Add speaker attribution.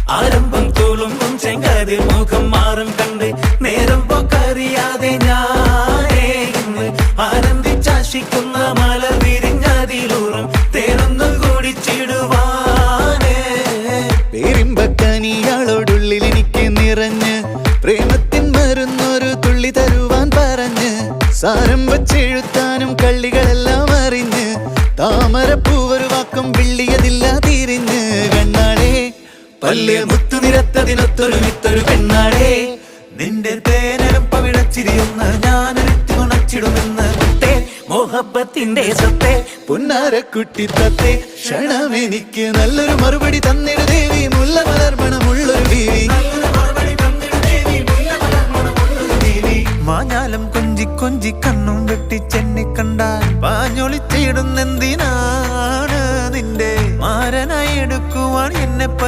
Speaker 1: ആരംഭം തോളുമ്പും ചെങ്കതിർ മുഖം മാറും കണ്ട് നേരം പോക്കറിയാതെ ഞാനേ ഇന്ന് ആനന്ദിച്ചാശിക്കുന്ന മല വിരിഞ്ഞതിലൂറും തേനൊന്നും കുടിച്ചിടുവാനേ.
Speaker 2: പേരിമ്പക്കനിയാളോടുള്ളിൽ എനിക്ക് നിറഞ്ഞ് പ്രേമത്തിൻ മരുന്നൊരു തുള്ളി തരുവാൻ പറഞ്ഞ് സാരം വച്ചെഴുത്താനും കള്ളികളെല്ലാം അറിഞ്ഞ് താമരപ്പൂവൊരു വാക്കും വിള്ളിയതില്ല തിരിഞ്ഞ് കണ്ണാളെ
Speaker 1: പല്ല് മുത്തു നിരത്തതിനൊത്തൊരു വിത്തൊരു പെണ്ണാടേ നിന്റെ തേനരം പവിടച്ചിരിയൊന്ന് ഞാനൊരുത്തി ഉണച്ചിടുമെന്ന് മുത്തേ മോഹബത്തിന്റെ സത്തേ
Speaker 2: പുന്നാരക്കുട്ടി തത്തേ ക്ഷണമെനിക്ക് നല്ലൊരു മറുപടി തന്നിട ദേവി മുല്ല മലർമണമുള്ളൊരു ബീവി.
Speaker 1: മാഞ്ഞാലം കൊഞ്ചി കൊഞ്ചി കണ്ണും വെട്ടി ചെന്നി കണ്ടാൽ പാഞ്ഞൊളിച്ചിടുന്നെന്തിനാണ് നിന്റെ മാരനായി എടുക്കുവാൻ എന്നെ പറ്റി